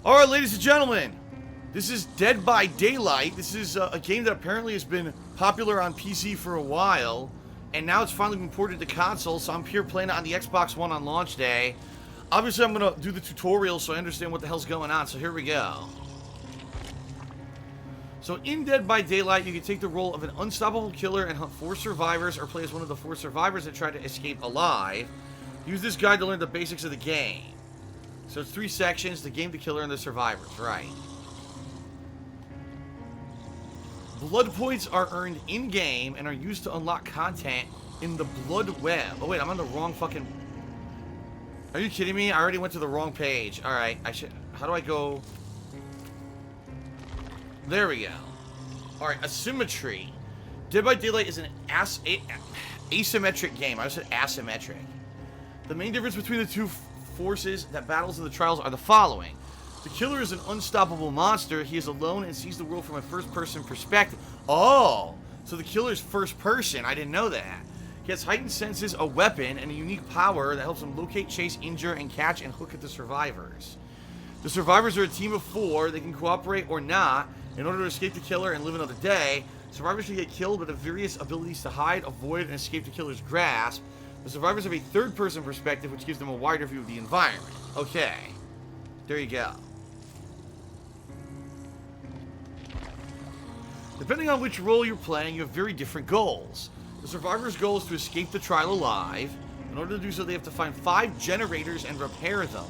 Alright, ladies and gentlemen, this is Dead by Daylight. This is a game that apparently has been popular on PC for a while, and now it's finally been ported to console, so I'm here playing it on the Xbox One on launch day. Obviously, I'm going to do the tutorial so I understand what the hell's going on, so here we go. So in Dead by Daylight, you can take the role of an unstoppable killer and hunt 4 survivors, or play as one of the 4 survivors that try to escape alive. Use this guide to learn the basics of the game. So it's 3 sections: the game, the killer, and the survivors, right. Blood points are earned in-game and are used to unlock content in the Blood Web. Oh wait, I'm on the wrong fucking... Are you kidding me? I already went to the wrong page. Alright, I should... How do I go... There we go. Alright, asymmetry. Dead by Daylight is an asymmetric game. I just said asymmetric. The main difference between the two forces that battles in the trials are the following. The killer is an unstoppable monster. He is alone and sees the world from a first-person perspective. Oh! So the killer's first person. I didn't know that. He has heightened senses, a weapon, and a unique power that helps him locate, chase, injure, and catch and hook at the survivors. The survivors are a team of 4. They can cooperate or not in order to escape the killer and live another day. Survivors can get killed but have various abilities to hide, avoid, and escape the killer's grasp. The survivors have a third-person perspective, which gives them a wider view of the environment. Okay. There you go. Depending on which role you're playing, you have very different goals. The survivor's goal is to escape the trial alive. In order to do so, they have to find 5 generators and repair them.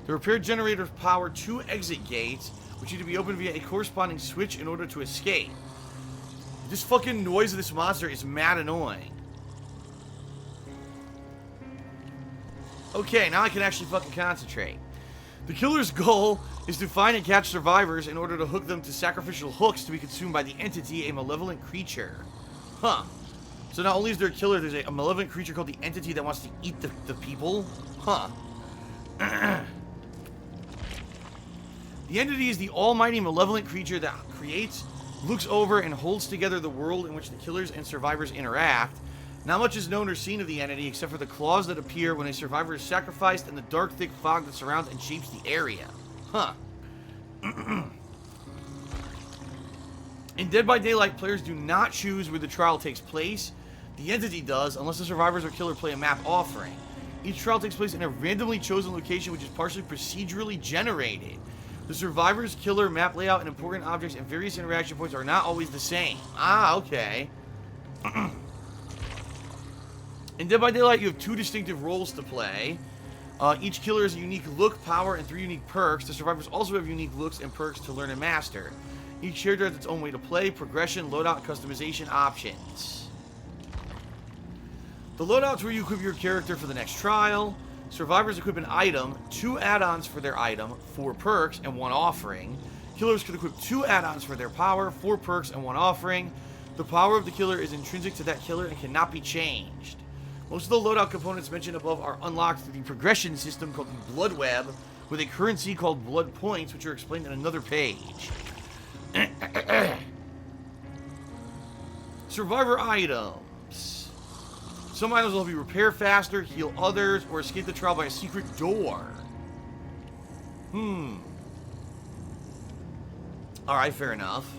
The repair generators power 2 exit gates, which need to be opened via a corresponding switch in order to escape. This fucking noise of this monster is mad annoying. Okay, now I can actually fucking concentrate. The killer's goal is to find and catch survivors in order to hook them to sacrificial hooks to be consumed by the entity, a malevolent creature. Huh. So not only is there a killer, there's a malevolent creature called the entity that wants to eat the people? Huh. The entity is the almighty malevolent creature that creates, looks over, and holds together the world in which the killers and survivors interact. Not much is known or seen of the entity, except for the claws that appear when a survivor is sacrificed and the dark, thick fog that surrounds and shapes the area. Huh. In Dead by Daylight, players do not choose where the trial takes place. The entity does, unless the survivors or killer play a map offering. Each trial takes place in a randomly chosen location, which is partially procedurally generated. The survivor's, killer, map layout, and important objects and various interaction points are not always the same. Ah, okay. In Dead by Daylight, you have 2 distinctive roles to play. Each killer has a unique look, power, and 3 unique perks. The survivors also have unique looks and perks to learn and master. Each character has its own way to play, progression, loadout, and customization options. The loadout's where you equip your character for the next trial. Survivors equip an item, 2 add-ons for their item, 4 perks, and 1 offering. Killers can equip 2 add-ons for their power, 4 perks, and 1 offering. The power of the killer is intrinsic to that killer and cannot be changed. Most of the loadout components mentioned above are unlocked through the progression system called the Blood Web, with a currency called Blood Points, which are explained in another page. Survivor items. Some items will help you repair faster, heal others, or escape the trial by a secret door. Alright, fair enough.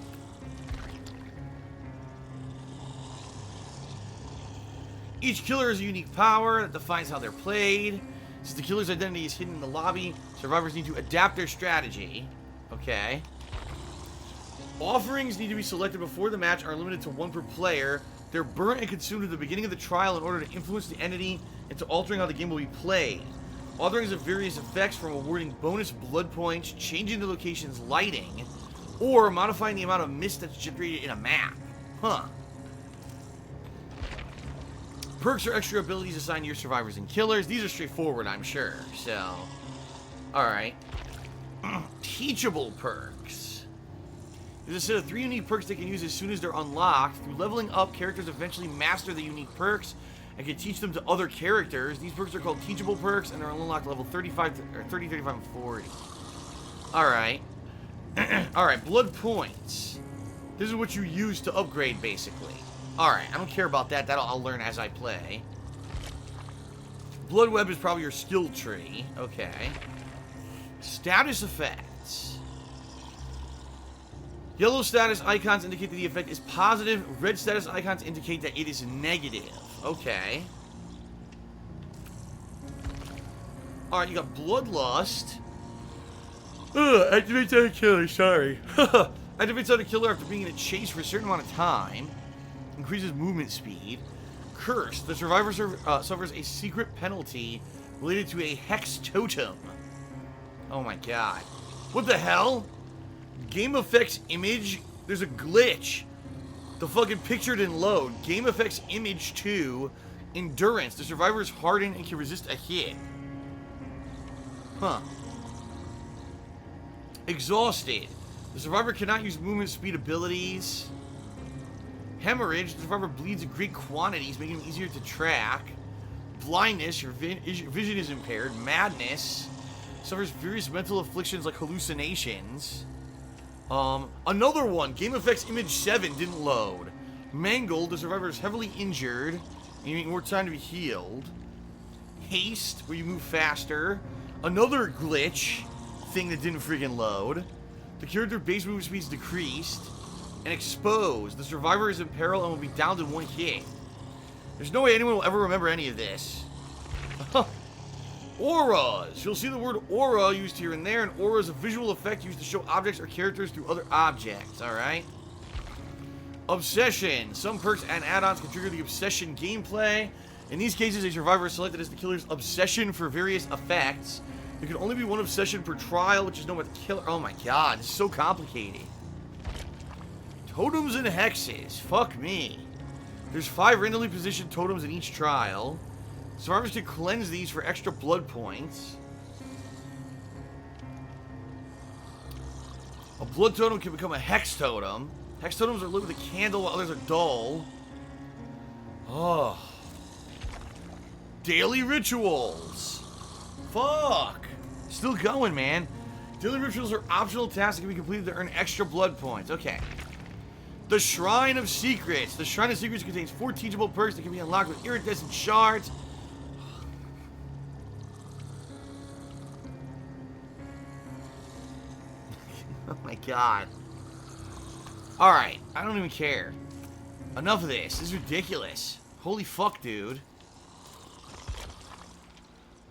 Each killer has a unique power that defines how they're played. Since the killer's identity is hidden in the lobby, survivors need to adapt their strategy. Okay. Offerings need to be selected before the match, are limited to 1 per player. They're burnt and consumed at the beginning of the trial in order to influence the entity into altering how the game will be played. Offerings have various effects, from awarding bonus blood points, changing the location's lighting, or modifying the amount of mist that's generated in a map. Huh. Perks are extra abilities assigned to your survivors and killers. These are straightforward, I'm sure. So, alright. Teachable perks. There's a set of 3 unique perks they can use as soon as they're unlocked. Through leveling up, characters eventually master the unique perks and can teach them to other characters. These perks are called teachable perks, and they're unlocked level 35, or 30, 35, and 40. Alright. Alright, blood points. This is what you use to upgrade, basically. Alright, I don't care about that. I'll learn as I play. Blood Web is probably your skill tree. Okay. Status effects. Yellow status icons indicate that the effect is positive. Red status icons indicate that it is negative. Okay. Alright, you got Bloodlust. Ugh, activates on a killer, sorry. Activates on a killer after being in a chase for a certain amount of time. Increases movement speed. Curse. The survivor suffers a secret penalty related to a hex totem. Oh my god. What the hell? Game effects image. There's a glitch. The fucking picture didn't load. Game effects image 2. Endurance. The survivor is hardened and can resist a hit. Huh. Exhausted. The survivor cannot use movement speed abilities. Hemorrhage. The survivor bleeds in great quantities, making him easier to track. Blindness. Your vision is impaired. Madness. Suffers various mental afflictions like hallucinations. Another one. Game effects image 7 didn't load. Mangled. The survivor is heavily injured, and you need more time to be healed. Haste, where you move faster. Another glitch thing that didn't freaking load. The character base movement speed is decreased. And exposed. The survivor is in peril and will be downed in one hit. There's no way anyone will ever remember any of this. Auras. You'll see the word aura used here and there, and aura is a visual effect used to show objects or characters through other objects, alright? Obsession. Some perks and add-ons can trigger the obsession gameplay. In these cases, a survivor is selected as the killer's obsession for various effects. There can only be one obsession per trial, which is known as the killer. Oh my god, this is so complicated. Totems and hexes. Fuck me. There's 5 randomly positioned totems in each trial. Survivors can cleanse these for extra blood points. A blood totem can become a hex totem. Hex totems are lit with a candle while others are dull. Oh. Daily rituals. Fuck. Still going, man. Daily rituals are optional tasks that can be completed to earn extra blood points. Okay. The Shrine of Secrets. The Shrine of Secrets contains 4 teachable perks that can be unlocked with iridescent shards. Oh my god. Alright, I don't even care. Enough of this. This is ridiculous. Holy fuck, dude.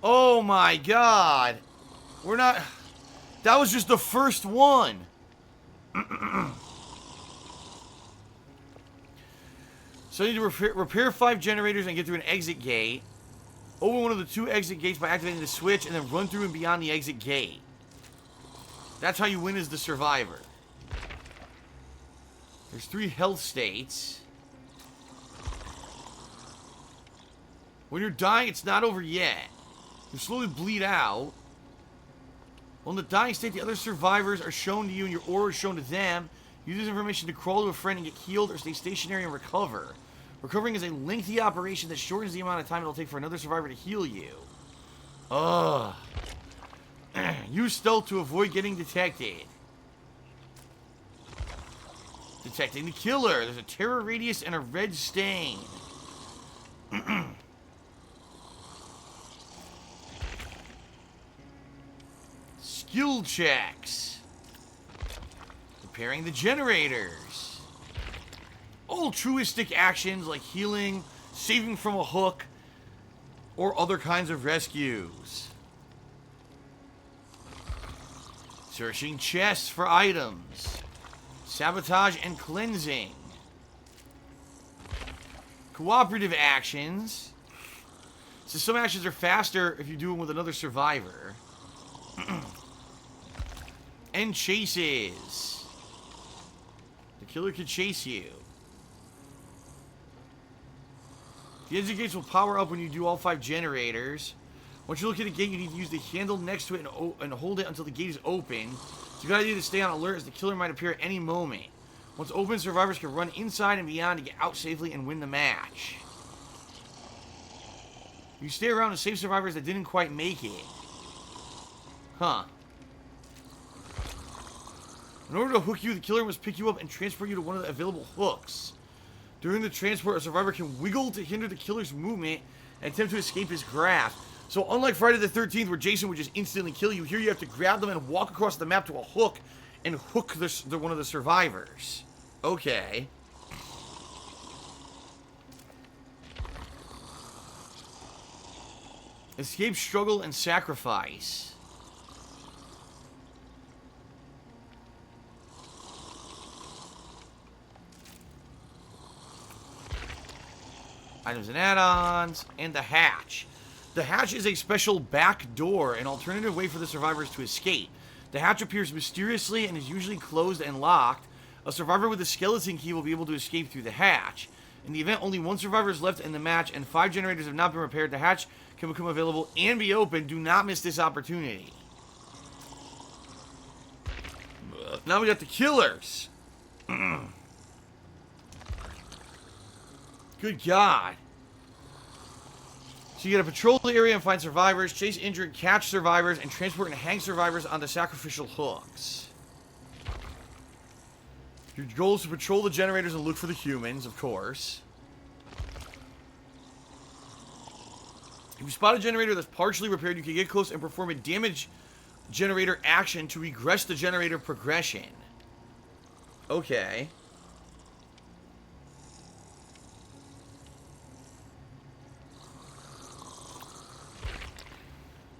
Oh my god. We're not... That was just the first one. So I need to repair 5 generators and get through an exit gate. Open one of the 2 exit gates by activating the switch, and then run through and beyond the exit gate. That's how you win as the survivor. There's 3 health states. When you're dying, it's not over yet. You slowly bleed out. On the dying state, the other survivors are shown to you and your aura is shown to them. Use this information to crawl to a friend and get healed or stay stationary and recover. Recovering is a lengthy operation that shortens the amount of time it'll take for another survivor to heal you. Ugh. Use stealth to avoid getting detected. Detecting the killer. There's a terror radius and a red stain. Skill checks. Repairing the generators. Altruistic actions like healing, saving from a hook, or other kinds of rescues. Searching chests for items. Sabotage and cleansing. Cooperative actions. So some actions are faster if you do them with another survivor. And chases. The killer can chase you. The exit gates will power up when you do all 5 generators. Once you look at a gate, you need to use the handle next to it and hold it until the gate is open. So you gotta need to stay on alert as the killer might appear at any moment. Once open, survivors can run inside and beyond to get out safely and win the match. You stay around to save survivors that didn't quite make it. Huh. In order to hook you, the killer must pick you up and transport you to one of the available hooks. During the transport, a survivor can wiggle to hinder the killer's movement and attempt to escape his grasp. So unlike Friday the 13th, where Jason would just instantly kill you, here you have to grab them and walk across the map to a hook and hook one of the survivors. Okay. Escape, struggle, and sacrifice. Items and add-ons, and the hatch. The hatch is a special back door, an alternative way for the survivors to escape. The hatch appears mysteriously and is usually closed and locked. A survivor with a skeleton key will be able to escape through the hatch. In the event only one survivor is left in the match and 5 generators have not been repaired, the hatch can become available and be open. Do not miss this opportunity. Now we got the killers. Good God. So you gotta patrol the area and find survivors, chase injured, catch survivors, and transport and hang survivors on the sacrificial hooks. Your goal is to patrol the generators and look for the humans, of course. If you spot a generator that's partially repaired, you can get close and perform a damage generator action to regress the generator progression. Okay.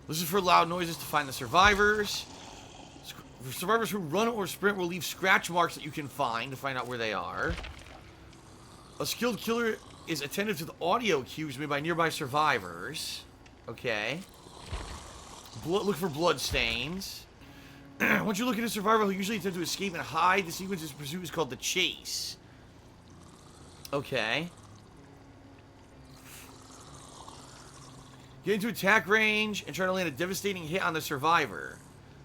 Listen for loud noises to find the survivors. Survivors who run or sprint will leave scratch marks that you can find to find out where they are. A skilled killer is attentive to the audio cues made by nearby survivors. Okay. Look for blood stains. Once you look at a survivor who usually attempt to escape and hide, the sequence of pursuit is called the chase. Okay. Get into attack range and try to land a devastating hit on the survivor.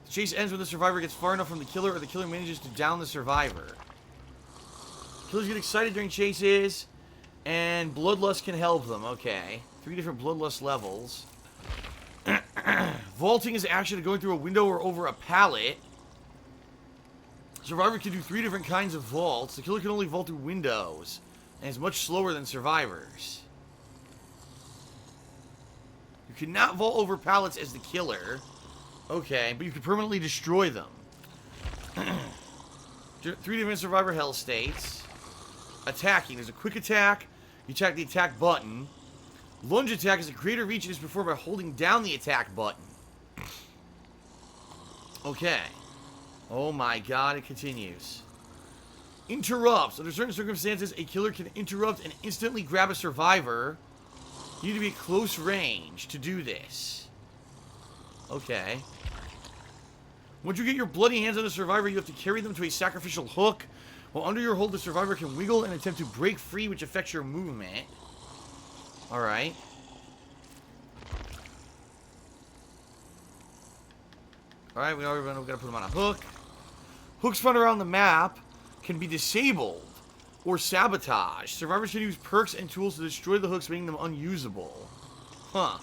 The chase ends when the survivor gets far enough from the killer or the killer manages to down the survivor. Killers get excited during chases, and bloodlust can help them. Okay. 3 different bloodlust levels. Vaulting is action of going through a window or over a pallet. Survivor can do 3 different kinds of vaults. The killer can only vault through windows, and is much slower than survivors. You cannot vault over pallets as the killer. Okay, but you can permanently destroy them. 3 different survivor hell states. Attacking. There's a quick attack. You attack the attack button. Lunge attack is a greater reach and is performed by holding down the attack button. Okay. Oh my God, it continues. Interrupts. Under certain circumstances, a killer can interrupt and instantly grab a survivor. You need to be at close range to do this. Okay. Once you get your bloody hands on the survivor, you have to carry them to a sacrificial hook. While under your hold, the survivor can wiggle and attempt to break free, which affects your movement. Alright. Alright, we already gotta put them on a hook. Hooks found around the map can be disabled or sabotaged. Survivors can use perks and tools to destroy the hooks, making them unusable. Huh.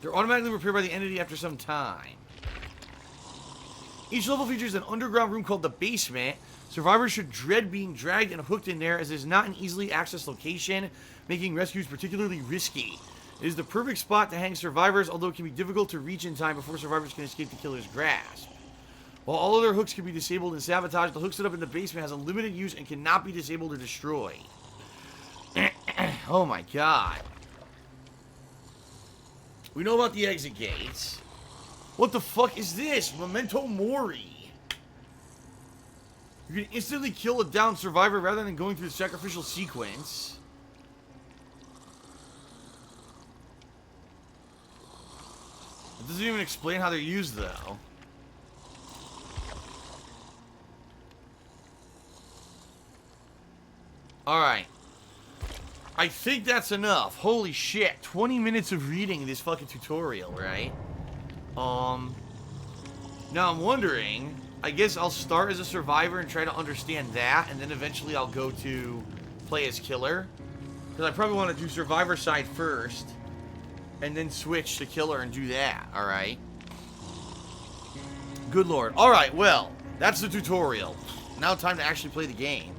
They're automatically repaired by the entity after some time. Each level features an underground room called the basement. Survivors should dread being dragged and hooked in there, as it is not an easily accessed location, making rescues particularly risky. It is the perfect spot to hang survivors, although it can be difficult to reach in time before survivors can escape the killer's grasp. While all other hooks can be disabled and sabotaged, the hook set up in the basement has a limited use and cannot be disabled or destroyed. Oh my God. We know about the exit gates. What the fuck is this? Memento Mori. You can instantly kill a downed survivor rather than going through the sacrificial sequence. It doesn't even explain how they're used, though. Alright. I think that's enough. Holy shit. 20 minutes of reading this fucking tutorial, right? Now I'm wondering, I guess I'll start as a survivor and try to understand that, and then eventually I'll go to play as killer. Because I probably want to do survivor side first, and then switch to killer and do that, alright? Good lord. Alright, well, that's the tutorial. Now time to actually play the game.